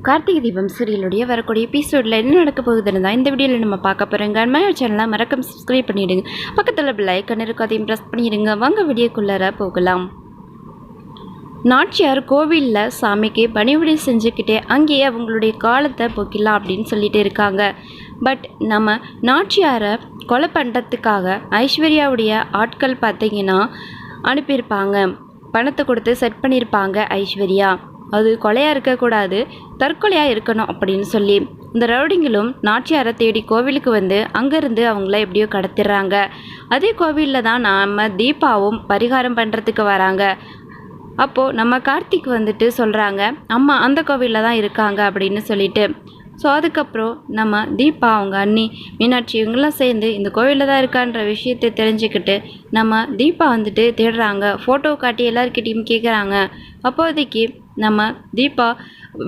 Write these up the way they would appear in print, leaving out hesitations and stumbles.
கார்த்திகை தீபம் சீரியலுடைய வரக்கூடிய எபிசோடில் என்ன நடக்க போகுதுன்னு தான் இந்த வீடியோவில் நம்ம பார்க்க போகிறோங்க. அம்மாயோ சேனலை மறக்காம சப்ஸ்கிரைப் பண்ணிவிடுங்க. பக்கத்தில் பெல் ஐக்கான் இருக்கும், அதையும் ப்ரெஸ் பண்ணிடுங்க. வாங்க வீடியோக்குள்ளார போகலாம். நாச்சியார் கோவிலில் சாமிக்கு பணிவிடை செஞ்சுக்கிட்டே அங்கேயே அவங்களுடைய காலத்தை போக்கிடலாம் அப்படின்னு சொல்லிட்டு இருக்காங்க. பட் நம்ம நாச்சியாரை கொலை பண்ணுறதுக்காக ஐஸ்வர்யாவுடைய ஆட்கள் பார்த்திங்கன்னா அனுப்பியிருப்பாங்க. பணத்தை கொடுத்து செட் பண்ணியிருப்பாங்க ஐஸ்வர்யா. அது கொலையாக இருக்கக்கூடாது, தற்கொலையாக இருக்கணும் அப்படின்னு சொல்லி இந்த ரவுடிங்களும் நாச்சியாரை தேடி கோவிலுக்கு வந்து அங்கேருந்து அவங்கள எப்படியோ கடத்திடுறாங்க. அதே கோவிலில் தான் நம்ம தீபாவும் பரிகாரம் பண்ணுறதுக்கு வராங்க. அப்போது நம்ம கார்த்திக் வந்துட்டு சொல்கிறாங்க, அம்மா அந்த கோவிலில் தான் இருக்காங்க அப்படின்னு சொல்லிட்டு. ஸோ அதுக்கப்புறம் நம்ம தீபா அவங்க அண்ணி மீனாட்சி இவங்கெல்லாம் சேர்ந்து இந்த கோவிலில் தான் இருக்கான்ற விஷயத்தை தெரிஞ்சுக்கிட்டு நம்ம தீபா வந்துட்டு தேடுறாங்க. ஃபோட்டோ காட்டி எல்லாருக்கிட்டையும் கேட்குறாங்க. அப்போதைக்கு நம்ம தீபா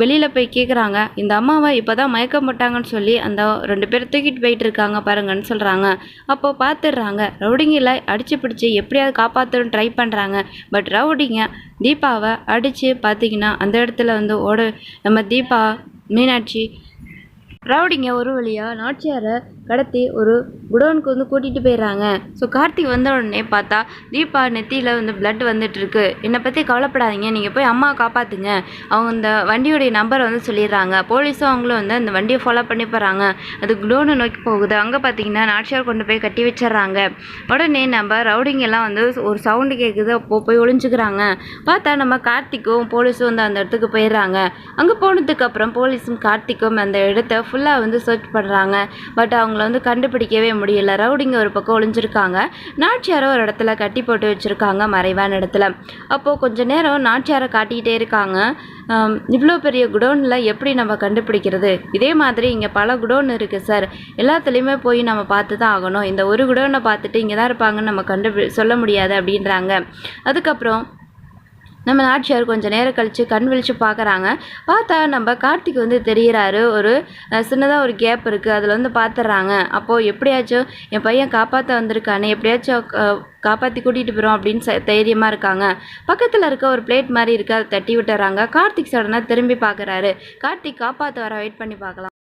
வெளியில் போய் கேட்குறாங்க, இந்த அம்மாவை இப்போ தான் மயக்கம் போட்டாங்கன்னு சொல்லி அந்த 2 பேர் தூக்கிட்டு போயிட்டு இருக்காங்க பாருங்கன்னு சொல்கிறாங்க. அப்போது பார்த்துடுறாங்க. ரவுடிங்களை அடித்து பிடிச்சி எப்படியாவது காப்பாற்றணும்னு ட்ரை பண்ணுறாங்க. பட் ரவுடிங்க தீபாவை அடித்து பார்த்திங்கன்னா அந்த இடத்துல வந்து நம்ம தீபா மீனாட்சி ரவுடிங்க ஒரு வழியாக நாச்சியாரை கடத்தி ஒரு குடோனுக்கு வந்து கூட்டிகிட்டு போயிடுறாங்க. ஸோ கார்த்திக் வந்த உடனே பார்த்தா தீபா நெத்தியில் வந்து பிளட் வந்துட்டுருக்கு. என்னை பற்றி கவலைப்படாதீங்க, நீங்கள் போய் அம்மாவை காப்பாற்றுங்க. அவங்க இந்த வண்டியோடைய நம்பரை வந்து சொல்லிடுறாங்க. போலீஸும் அவங்களும் வந்து அந்த வண்டியை ஃபாலோ பண்ணி போகிறாங்க. அது குடோனை நோக்கி போகுது. அங்கே பார்த்தீங்கன்னா நாச்சியார் கொண்டு போய் கட்டி வச்சிட்றாங்க. உடனே நம்ம ரவுடிங்கெல்லாம் வந்து ஒரு சவுண்டு கேட்குது. அப்போ போய் ஒளிஞ்சுக்கிறாங்க. பார்த்தா நம்ம கார்த்திக்கும் போலீஸும் வந்து அந்த இடத்துக்கு போயிடுறாங்க. அங்கே போனதுக்கப்புறம் போலீஸும் கார்த்திக்கும் அந்த இடத்த ஃபுல்லாக வந்து சர்ச் பண்ணுறாங்க. பட் அவங்கள வந்து கண்டுபிடிக்கவே முடியல. ரவுடிங்க ஒரு பக்கம் ஒளிஞ்சிருக்காங்க. நாச்சியாரை ஒரு இடத்துல கட்டி போட்டு வச்சுருக்காங்க, மறைவான இடத்துல. அப்போது கொஞ்சம் நேரம் நாச்சியாரை காட்டிக்கிட்டே இருக்காங்க. இவ்வளோ பெரிய குடோனில் எப்படி நம்ம கண்டுபிடிக்கிறது? இதே மாதிரி இங்கே பல குடோன் இருக்குது சார், எல்லாத்துலேயுமே போய் நம்ம பார்த்து தான் ஆகணும். இந்த ஒரு குடோனை பார்த்துட்டு இங்கே தான் இருப்பாங்கன்னு நம்ம சொல்ல முடியாது அப்படின்றாங்க. அதுக்கப்புறம் நம்ம நாச்சியார் கொஞ்சம் நேரம் கழித்து கண் விழித்து பார்க்குறாங்க. பார்த்தா நம்ம கார்த்திக் வந்து தெரிகிறாரு. ஒரு சின்னதாக ஒரு கேப் இருக்குது, அதில் வந்து பார்த்துட்றாங்க. அப்போது எப்படியாச்சும் என் பையன் காப்பாற்ற வந்திருக்கானே, எப்படியாச்சும் காப்பாற்றி கூட்டிகிட்டு போகிறோம் அப்படின்னு தைரியமாக இருக்காங்க. பக்கத்தில் இருக்க ஒரு பிளேட் மாதிரி இருக்குது, அதை தட்டி விட்டுறாங்க. கார்த்திக் சடனாக திரும்பி பார்க்குறாரு. கார்த்திக் காப்பாற்ற வர வெயிட் பண்ணி பார்க்கலாம்.